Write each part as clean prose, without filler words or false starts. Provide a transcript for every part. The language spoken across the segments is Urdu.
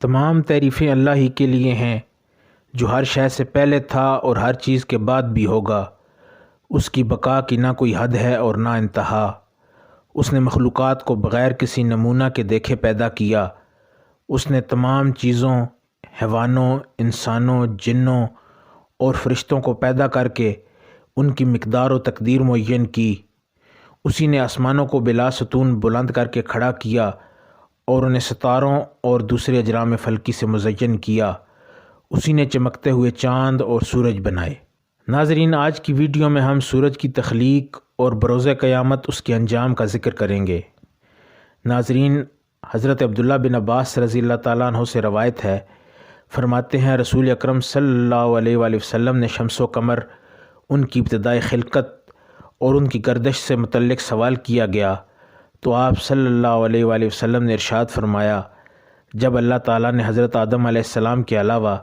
تمام تعریفیں اللہ ہی کے لیے ہیں جو ہر شے سے پہلے تھا اور ہر چیز کے بعد بھی ہوگا۔ اس کی بقا کی نہ کوئی حد ہے اور نہ انتہا۔ اس نے مخلوقات کو بغیر کسی نمونہ کے دیکھے پیدا کیا۔ اس نے تمام چیزوں، حیوانوں، انسانوں، جنوں اور فرشتوں کو پیدا کر کے ان کی مقدار و تقدیر معین کی۔ اسی نے آسمانوں کو بلا ستون بلند کر کے کھڑا کیا اور انہیں ستاروں اور دوسرے اجرام فلکی سے مزین کیا۔ اسی نے چمکتے ہوئے چاند اور سورج بنائے۔ ناظرین، آج کی ویڈیو میں ہم سورج کی تخلیق اور بروز قیامت اس کے انجام کا ذکر کریں گے۔ ناظرین، حضرت عبداللہ بن عباس رضی اللہ تعالیٰ عنہ سے روایت ہے، فرماتے ہیں رسول اکرم صلی اللہ علیہ وآلہ وسلم نے شمس و قمر، ان کی ابتدائی خلقت اور ان کی گردش سے متعلق سوال کیا گیا تو آپ صلی اللہ علیہ وآلہ وسلم نے ارشاد فرمایا، جب اللہ تعالیٰ نے حضرت آدم علیہ السلام کے علاوہ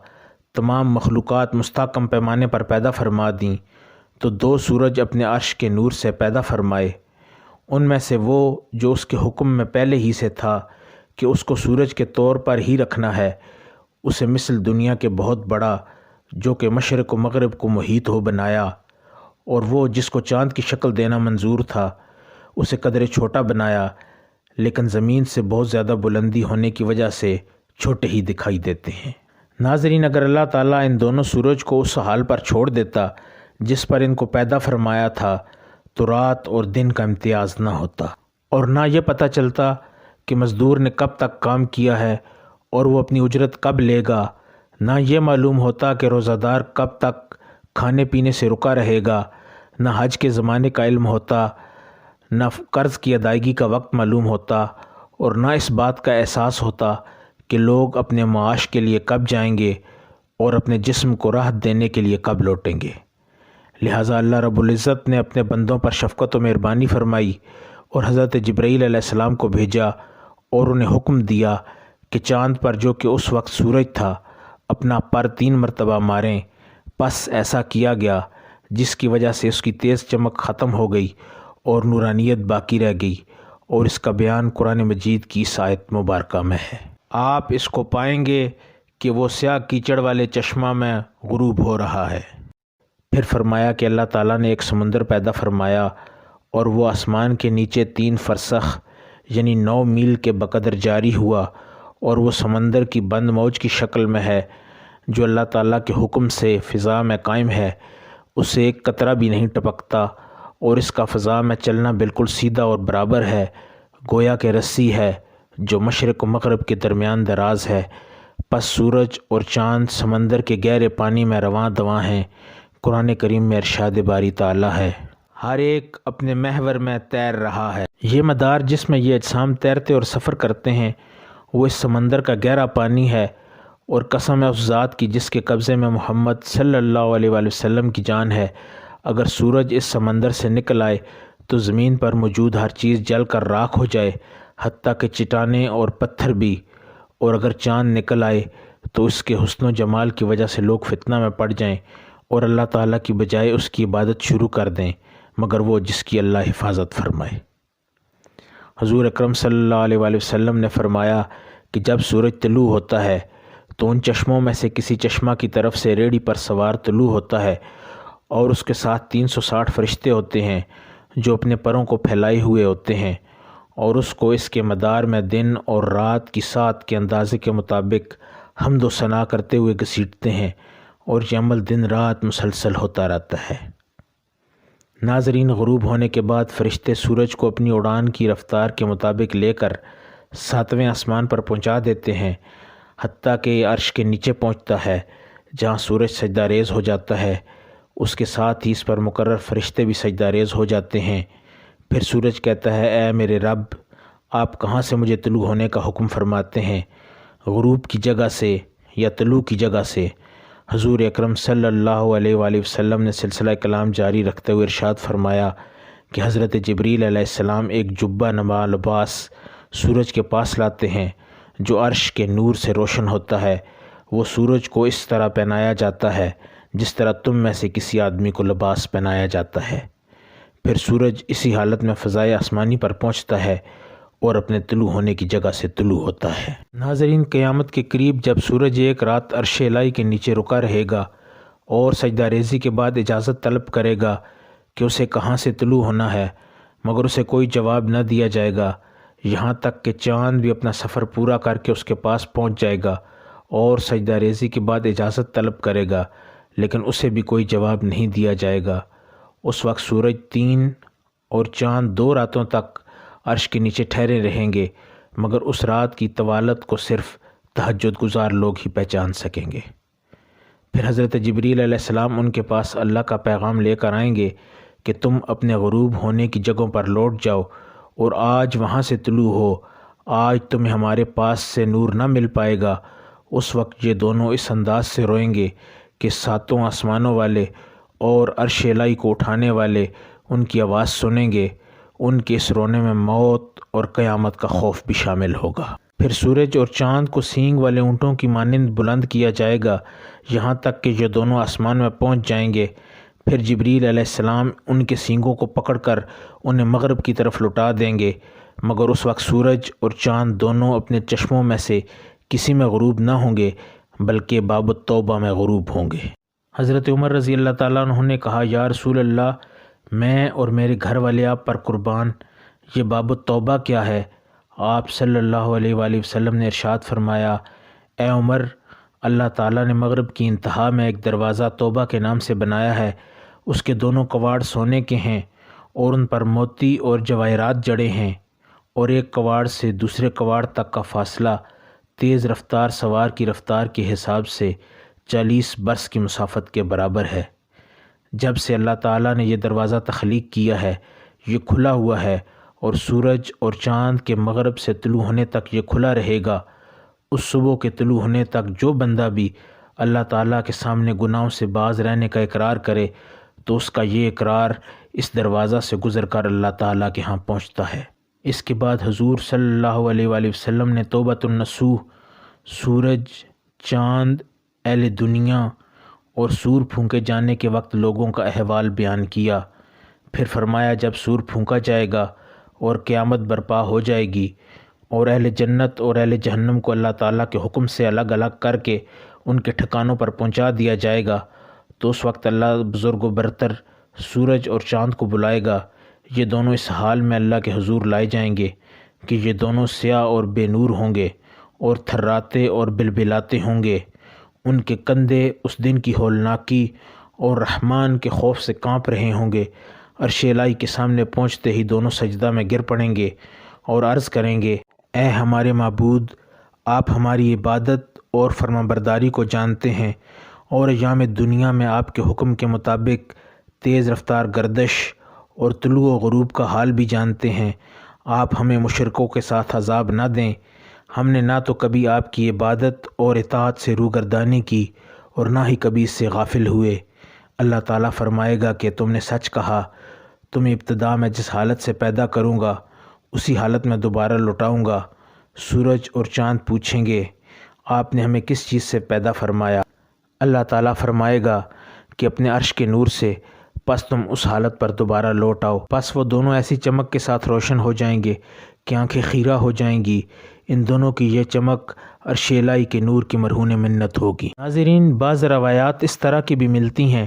تمام مخلوقات مستحکم پیمانے پر پیدا فرما دیں تو دو سورج اپنے عرش کے نور سے پیدا فرمائے۔ ان میں سے وہ جو اس کے حکم میں پہلے ہی سے تھا کہ اس کو سورج کے طور پر ہی رکھنا ہے، اسے مثل دنیا کے بہت بڑا جو کہ مشرق و مغرب کو محیط ہو بنایا، اور وہ جس کو چاند کی شکل دینا منظور تھا اسے قدرے چھوٹا بنایا، لیکن زمین سے بہت زیادہ بلندی ہونے کی وجہ سے چھوٹے ہی دکھائی دیتے ہیں۔ ناظرین، اگر اللہ تعالیٰ ان دونوں سورج کو اس حال پر چھوڑ دیتا جس پر ان کو پیدا فرمایا تھا تو رات اور دن کا امتیاز نہ ہوتا، اور نہ یہ پتہ چلتا کہ مزدور نے کب تک کام کیا ہے اور وہ اپنی اجرت کب لے گا، نہ یہ معلوم ہوتا کہ روزہ دار کب تک کھانے پینے سے رکا رہے گا، نہ حج کے زمانے کا علم ہوتا، نہ قرض کی ادائیگی کا وقت معلوم ہوتا، اور نہ اس بات کا احساس ہوتا کہ لوگ اپنے معاش کے لیے کب جائیں گے اور اپنے جسم کو راحت دینے کے لیے کب لوٹیں گے۔ لہٰذا اللہ رب العزت نے اپنے بندوں پر شفقت و مہربانی فرمائی اور حضرت جبرائیل علیہ السلام کو بھیجا اور انہیں حکم دیا کہ چاند پر جو کہ اس وقت سورج تھا اپنا پر 3 مرتبہ ماریں۔ پس ایسا کیا گیا جس کی وجہ سے اس کی تیز چمک ختم ہو گئی اور نورانیت باقی رہ گئی، اور اس کا بیان قرآن مجید کی اس آیت مبارکہ میں ہے۔ آپ اس کو پائیں گے کہ وہ سیاہ کیچڑ والے چشمہ میں غروب ہو رہا ہے۔ پھر فرمایا کہ اللہ تعالیٰ نے ایک سمندر پیدا فرمایا اور وہ آسمان کے نیچے 3 فرسخ یعنی 9 میل کے بقدر جاری ہوا، اور وہ سمندر کی بند موج کی شکل میں ہے جو اللہ تعالیٰ کے حکم سے فضا میں قائم ہے، اسے ایک قطرہ بھی نہیں ٹپکتا، اور اس کا فضا میں چلنا بالکل سیدھا اور برابر ہے، گویا کہ رسی ہے جو مشرق و مغرب کے درمیان دراز ہے۔ پس سورج اور چاند سمندر کے گہرے پانی میں رواں دواں ہیں۔ قرآن کریم میں ارشاد باری تعالیٰ ہے، ہر ایک اپنے محور میں تیر رہا ہے۔ یہ مدار جس میں یہ اجسام تیرتے اور سفر کرتے ہیں وہ اس سمندر کا گہرا پانی ہے، اور قسم ہے اس ذات کی جس کے قبضے میں محمد صلی اللہ علیہ وآلہ وسلم کی جان ہے، اگر سورج اس سمندر سے نکل آئے تو زمین پر موجود ہر چیز جل کر راکھ ہو جائے، حتیٰ کہ چٹانیں اور پتھر بھی، اور اگر چاند نکل آئے تو اس کے حسن و جمال کی وجہ سے لوگ فتنہ میں پڑ جائیں اور اللہ تعالیٰ کی بجائے اس کی عبادت شروع کر دیں، مگر وہ جس کی اللہ حفاظت فرمائے۔ حضور اکرم صلی اللہ علیہ وآلہ وسلم نے فرمایا کہ جب سورج طلوع ہوتا ہے تو ان چشموں میں سے کسی چشمہ کی طرف سے ریڑھی پر سوار طلوع ہوتا ہے، اور اس کے ساتھ 360 فرشتے ہوتے ہیں جو اپنے پروں کو پھیلائے ہوئے ہوتے ہیں، اور اس کو اس کے مدار میں دن اور رات کی ساعت کے اندازے کے مطابق حمد و ثنا کرتے ہوئے گھسیٹتے ہیں، اور یہ عمل دن رات مسلسل ہوتا رہتا ہے۔ ناظرین، غروب ہونے کے بعد فرشتے سورج کو اپنی اڑان کی رفتار کے مطابق لے کر 7ویں آسمان پر پہنچا دیتے ہیں، حتیٰ کہ یہ عرش کے نیچے پہنچتا ہے جہاں سورج سجدہ ریز ہو جاتا ہے، اس کے ساتھ ہی اس پر مقرر فرشتے بھی سجدہ ریز ہو جاتے ہیں۔ پھر سورج کہتا ہے، اے میرے رب، آپ کہاں سے مجھے طلوع ہونے کا حکم فرماتے ہیں؟ غروب کی جگہ سے یا طلوع کی جگہ سے؟ حضور اکرم صلی اللہ علیہ وآلہ وسلم نے سلسلہ کلام جاری رکھتے ہوئے ارشاد فرمایا کہ حضرت جبریل علیہ السلام ایک جبہ نما لباس سورج کے پاس لاتے ہیں جو عرش کے نور سے روشن ہوتا ہے۔ وہ سورج کو اس طرح پہنایا جاتا ہے جس طرح تم میں سے کسی آدمی کو لباس پہنایا جاتا ہے۔ پھر سورج اسی حالت میں فضائے آسمانی پر پہنچتا ہے اور اپنے طلوع ہونے کی جگہ سے طلوع ہوتا ہے۔ ناظرین، قیامت کے قریب جب سورج ایک رات عرش الہی کے نیچے رکا رہے گا اور سجدہ ریزی کے بعد اجازت طلب کرے گا کہ اسے کہاں سے طلوع ہونا ہے، مگر اسے کوئی جواب نہ دیا جائے گا، یہاں تک کہ چاند بھی اپنا سفر پورا کر کے اس کے پاس پہنچ جائے گا اور سجدہ ریزی کے بعد اجازت طلب کرے گا، لیکن اسے بھی کوئی جواب نہیں دیا جائے گا۔ اس وقت سورج 3 اور چاند 2 راتوں تک عرش کے نیچے ٹھہرے رہیں گے، مگر اس رات کی طوالت کو صرف تہجد گزار لوگ ہی پہچان سکیں گے۔ پھر حضرت جبریل علیہ السلام ان کے پاس اللہ کا پیغام لے کر آئیں گے کہ تم اپنے غروب ہونے کی جگہوں پر لوٹ جاؤ اور آج وہاں سے طلوع ہو، آج تمہیں ہمارے پاس سے نور نہ مل پائے گا۔ اس وقت یہ دونوں اس انداز سے روئیں گے کہ 7 آسمانوں والے اور عرش الہی کو اٹھانے والے ان کی آواز سنیں گے۔ ان کے اس رونے میں موت اور قیامت کا خوف بھی شامل ہوگا۔ پھر سورج اور چاند کو سینگ والے اونٹوں کی مانند بلند کیا جائے گا، یہاں تک کہ یہ دونوں آسمان میں پہنچ جائیں گے۔ پھر جبریل علیہ السلام ان کے سینگوں کو پکڑ کر انہیں مغرب کی طرف لوٹا دیں گے، مگر اس وقت سورج اور چاند دونوں اپنے چشموں میں سے کسی میں غروب نہ ہوں گے، بلکہ باب التوبہ میں غروب ہوں گے۔ حضرت عمر رضی اللہ تعالیٰ عنہ نے کہا، یا رسول اللہ، میں اور میرے گھر والے آپ پر قربان، یہ باب التوبہ کیا ہے؟ آپ صلی اللہ علیہ وآلہ وسلم نے ارشاد فرمایا، اے عمر، اللہ تعالیٰ نے مغرب کی انتہا میں ایک دروازہ توبہ کے نام سے بنایا ہے، اس کے دونوں کواڑ سونے کے ہیں اور ان پر موتی اور جواہرات جڑے ہیں، اور ایک کواڑ سے دوسرے کواڑ تک کا فاصلہ تیز رفتار سوار کی رفتار کے حساب سے 40 برس کی مسافت کے برابر ہے۔ جب سے اللہ تعالیٰ نے یہ دروازہ تخلیق کیا ہے، یہ کھلا ہوا ہے اور سورج اور چاند کے مغرب سے طلوع ہونے تک یہ کھلا رہے گا۔ اس صبح کے طلوع ہونے تک جو بندہ بھی اللہ تعالیٰ کے سامنے گناہوں سے باز رہنے کا اقرار کرے تو اس کا یہ اقرار اس دروازہ سے گزر کر اللہ تعالیٰ کے ہاں پہنچتا ہے۔ اس کے بعد حضور صلی اللہ علیہ وآلہ وسلم نے توبۃ النصوح، سورج، چاند، اہل دنیا اور سور پھونکے جانے کے وقت لوگوں کا احوال بیان کیا۔ پھر فرمایا، جب سور پھونکا جائے گا اور قیامت برپا ہو جائے گی اور اہل جنت اور اہل جہنم کو اللہ تعالیٰ کے حکم سے الگ الگ کر کے ان کے ٹھکانوں پر پہنچا دیا جائے گا، تو اس وقت اللہ بزرگ و برتر سورج اور چاند کو بلائے گا۔ یہ دونوں اس حال میں اللہ کے حضور لائے جائیں گے کہ یہ دونوں سیاہ اور بے نور ہوں گے اور تھراتے اور بلبلاتے ہوں گے۔ ان کے کندھے اس دن کی ہولناکی اور رحمان کے خوف سے کانپ رہے ہوں گے۔ عرش الہی کے سامنے پہنچتے ہی دونوں سجدہ میں گر پڑیں گے اور عرض کریں گے، اے ہمارے معبود، آپ ہماری عبادت اور فرمانبرداری کو جانتے ہیں اور ایام دنیا میں آپ کے حکم کے مطابق تیز رفتار گردش اور طلوع و غروب کا حال بھی جانتے ہیں۔ آپ ہمیں مشرکوں کے ساتھ عذاب نہ دیں۔ ہم نے نہ تو کبھی آپ کی عبادت اور اطاعت سے روگردانی کی اور نہ ہی کبھی اس سے غافل ہوئے۔ اللہ تعالیٰ فرمائے گا کہ تم نے سچ کہا، تمہیں ابتدا میں جس حالت سے پیدا کروں گا اسی حالت میں دوبارہ لوٹاؤں گا۔ سورج اور چاند پوچھیں گے، آپ نے ہمیں کس چیز سے پیدا فرمایا؟ اللہ تعالیٰ فرمائے گا کہ اپنے عرش کے نور سے، پس تم اس حالت پر دوبارہ لوٹ آؤ۔ پس وہ دونوں ایسی چمک کے ساتھ روشن ہو جائیں گے کہ آنکھیں خیرہ ہو جائیں گی۔ ان دونوں کی یہ چمک عرش الہی کے نور کی مرہون منت ہوگی۔ ناظرین، بعض روایات اس طرح کی بھی ملتی ہیں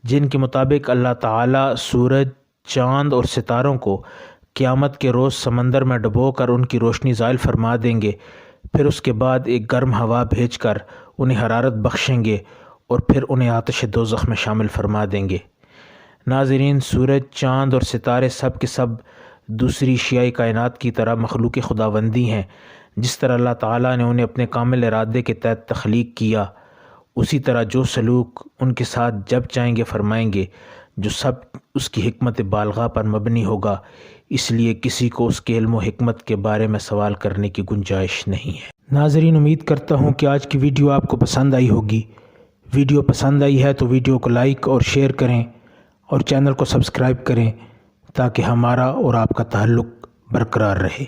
جن کے مطابق اللہ تعالیٰ سورج، چاند اور ستاروں کو قیامت کے روز سمندر میں ڈبو کر ان کی روشنی زائل فرما دیں گے، پھر اس کے بعد ایک گرم ہوا بھیج کر انہیں حرارت بخشیں گے اور پھر انہیں آتش دوزخ میں شامل فرما دیں گے۔ ناظرین، سورج، چاند اور ستارے سب کے سب دوسری اشیاء کائنات کی طرح مخلوق خداوندی ہیں۔ جس طرح اللہ تعالیٰ نے انہیں اپنے کامل ارادے کے تحت تخلیق کیا، اسی طرح جو سلوک ان کے ساتھ جب چاہیں گے فرمائیں گے، جو سب اس کی حکمت بالغہ پر مبنی ہوگا، اس لیے کسی کو اس کے علم و حکمت کے بارے میں سوال کرنے کی گنجائش نہیں ہے۔ ناظرین، امید کرتا ہوں کہ آج کی ویڈیو آپ کو پسند آئی ہوگی۔ ویڈیو پسند آئی ہے تو ویڈیو کو لائک اور شیئر کریں اور چینل کو سبسکرائب کریں تاکہ ہمارا اور آپ کا تعلق برقرار رہے۔